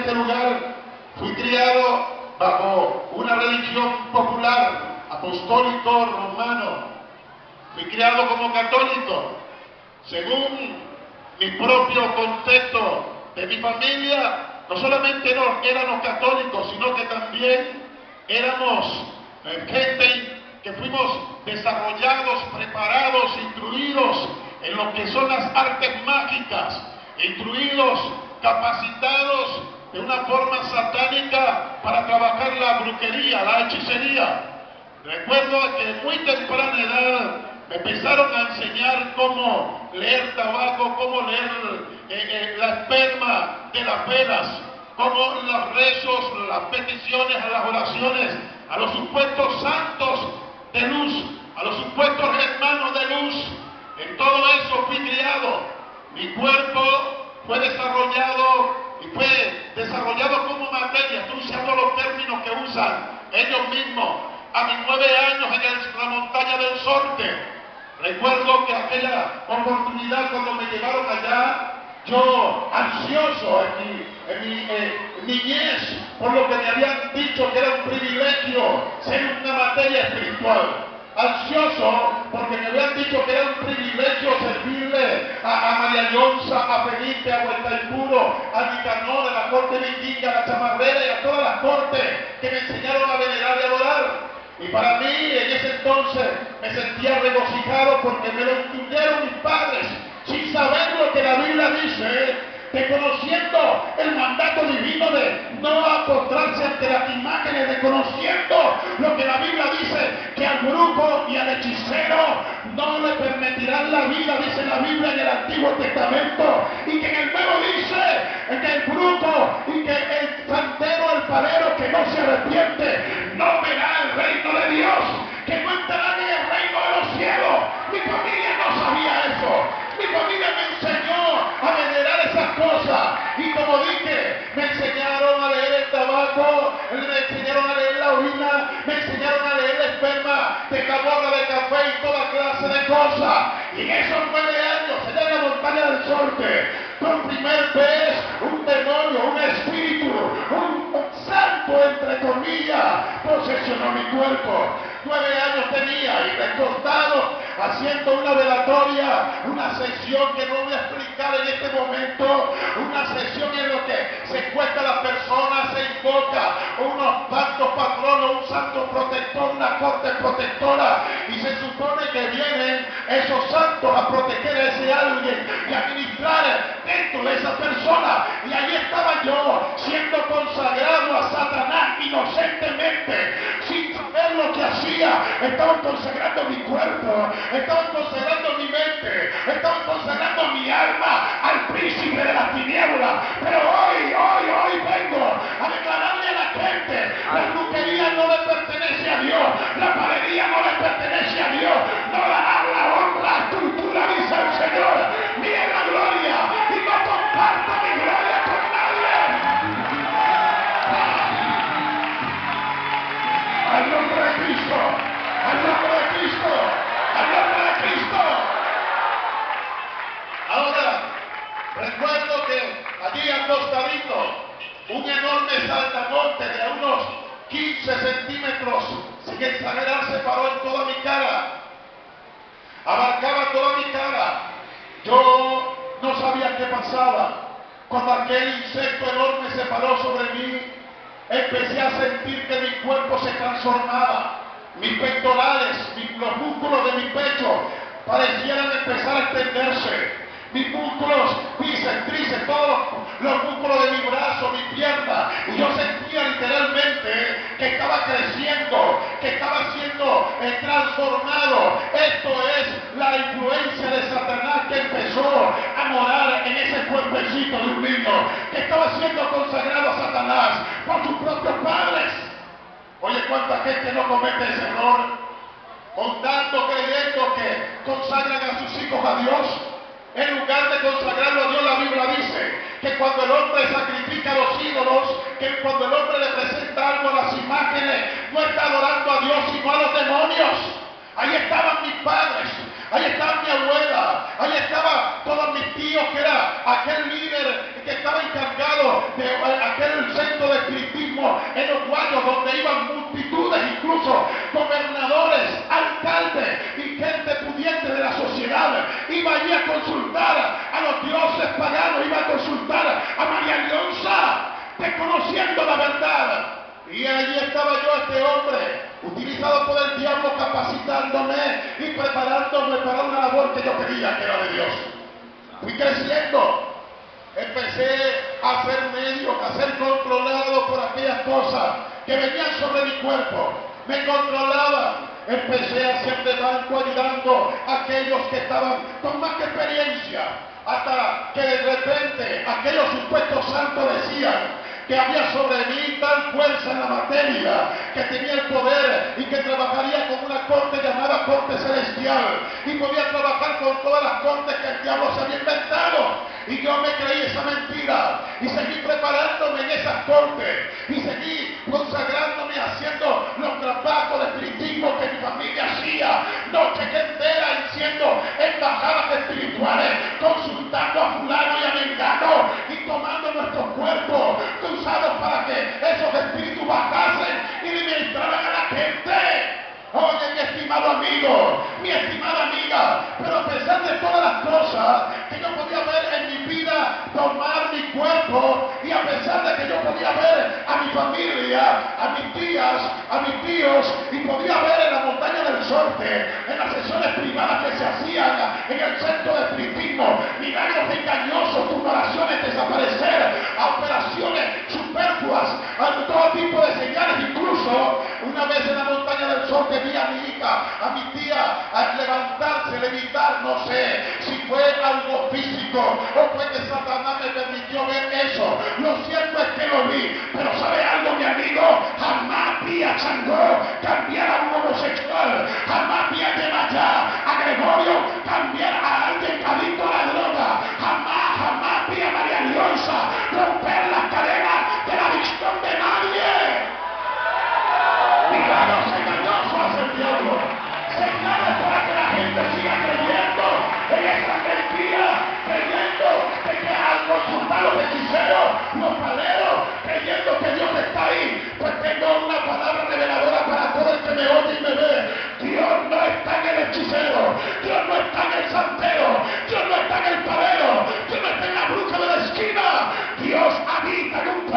este lugar, fui criado bajo una religión popular, apostólico romano. Fui criado como católico. Según mi propio concepto de mi familia, no solamente éramos católicos, sino que también éramos gente que fuimos desarrollados, preparados, instruidos en lo que son las artes mágicas, instruidos, capacitados de una forma satánica para trabajar la brujería, la hechicería. Recuerdo que muy temprana edad me empezaron a enseñar cómo leer tabaco, cómo leer la esperma de las velas, cómo los rezos, las peticiones, las oraciones a los supuestos santos de luz, a los supuestos hermanos de luz. En todo eso fui criado. Mi cuerpo fue desarrollado y fue desarrollado como materia. Estoy usando los términos que usan ellos mismos. A mis 9 años en la montaña del Sorte, recuerdo que aquella oportunidad cuando me llevaron allá, yo ansioso en mi niñez, por lo que me habían dicho que era un privilegio ser una materia espiritual. Ansioso porque me habían dicho que era un privilegio servirle a María Yonza, a Felipe, a Huertaipuro, a Nicanor, a la corte vikinga, a la chamarrera y a todas las cortes que me enseñaron a venerar y adorar. Y para mí, en ese entonces, me sentía regocijado porque me lo instruyeron mis padres, sin saber lo que la Biblia dice, desconociendo el mandato divino de no apostrarse ante las imágenes, desconociendo lo que la Biblia dice, que al brujo y al hechicero no le permitirán la vida, dice la Biblia en el Antiguo Testamento, y que en el Nuevo dice que el brujo y que el santero, el palero que no se arrepiente, no verá el reino de Dios, que no entrará en el reino de los cielos. Mi familia no sabía eso. Mi familia me enseñó a venerar esas cosas. Y como dije, me enseñaron a leer el tabaco, me enseñaron a leer la orina, me enseñaron a leer la esperma de camorra, de café y toda clase de cosas. Y en esos 9 años, allá en la montaña del Sorte, por primera vez un demonio, un espíritu, un santo, entre comillas, posesionó mi cuerpo. 9 años tenía y recostado haciendo una velatoria, una sesión que no voy a explicar en este momento, una sesión en la que se cuesta la persona, se invoca unos santos patronos, un santo protector, una corte protectora, y se supone que vienen esos santos a proteger a ese alguien y a ministrar dentro de esa persona. Y ahí estaba yo siendo consagrado a Satanás inocentemente, sin saber lo que hacía. Estaban consagrando mi cuerpo, estaban consagrando mi mente, estaban consagrando mi alma al príncipe de las tinieblas. Pero hoy vengo a declararle a la gente: la brujería no le pertenece a Dios, la palería no le pertenece a Dios, no dará la honra, la estructura, dice el Señor, ni en la gloria, y no comparto mi gloria con nadie. Al nombre de Cristo, al nombre de Cristo, al nombre de Cristo. Ahora, recuerdo que allí acostadito, un enorme saltamonte de unos 15 centímetros, sin exagerar, se paró en toda mi cara, abarcaba toda mi cara. Yo no sabía qué pasaba. Cuando aquel insecto enorme se paró sobre mí, empecé a sentir que mi cuerpo se transformaba. Mis pectorales, los músculos de mi pecho parecieran empezar a extenderse. Mis músculos, bíceps, tríceps, todos los músculos de mi brazo, mi pierna. Y yo sentía literalmente que estaba creciendo, que estaba siendo transformado. Esto es la influencia de Satanás que empezó a morar en ese cuerpecito de un niño, que estaba siendo consagrado a Satanás por sus propios padres. Oye, ¿cuánta gente no comete ese error? Montando, creyendo que consagran a sus hijos a Dios. En lugar de consagrarlo a Dios, la Biblia dice que cuando el hombre sacrifica a los ídolos, que cuando el hombre le presenta algo a las imágenes, no está adorando a Dios sino a los demonios. Ahí estaban mis padres, ahí estaba mi abuela, ahí estaban todos mis tíos, que era aquel líder que estaba encargado de aquel centro de espiritismo en los guayos, donde iban multitudes, incluso gobernadores, alcaldes y gente pudiente de la sociedad. Iba allí a consultar a los dioses paganos, iba a consultar a María Leonza, desconociendo la verdad. Y allí estaba yo, este hombre, utilizado por el diablo, capacitándome y preparándome para una labor que yo quería, que era de Dios. Fui creciendo. Empecé a ser medio, a ser controlado por aquellas cosas que venían sobre mi cuerpo. Me controlaban. Empecé a ser de banco ayudando a aquellos que estaban con más experiencia. Hasta que de repente aquellos supuestos santos decían que había sobre mí tal fuerza en la materia, que tenía el poder y que trabajaría con una corte llamada corte celestial y podía trabajar con todas las cortes que el diablo se había inventado. Y yo me creí esa mentira y seguí preparándome en esas cortes y seguí consagrándome haciendo los trabajos de espiritismo que mi familia hacía, noche entera haciendo embajadas espirituales, consultando a fulano y a mengano y tomando nuestros cuerpos usados para que esos espíritus bajasen y ministraran a la gente. Oye, mi estimado amigo, mi estimada amiga, pero a pesar de todas las cosas que yo podía ver en mi vida, tomar mi cuerpo, y a pesar de que yo podía ver a mi familia, a mis tías, a mis tíos, y podía ver en la montaña del Sorte, en las sesiones privadas que se hacían en el centro de espiritismo, milagros engañosos, tumoraciones desaparecer, a operaciones superfluas, a todo tipo de señales, incluso una vez en la montaña del Sorte vi a mi hija, a mi tía, a levantarse, levitar, no sé si fue algo físico o fue que Satanás me permitió ver eso. Lo cierto es que lo vi, pero ¿sabe algo, mi amigo? Jamás vi a Changó cambiar a un homosexual, jamás vi a Yemayá, a Gregorio cambiar a alguien adicto a la droga, jamás vi a María Leonza romper las cadenas de la adicción de nadie. Milagros engañosos hace el diablo, señales para que la gente siga creyendo en esa mentira, creyendo de que algo ocultan los hechiceros, los paleros, creyendo que Dios está ahí. Pues tengo una palabra reveladora para todo el que me oye y me ve. Dios no está en el hechicero, Dios no está en el santero, Dios no está en el palero, Dios no está en la bruja de la esquina. Dios habita en un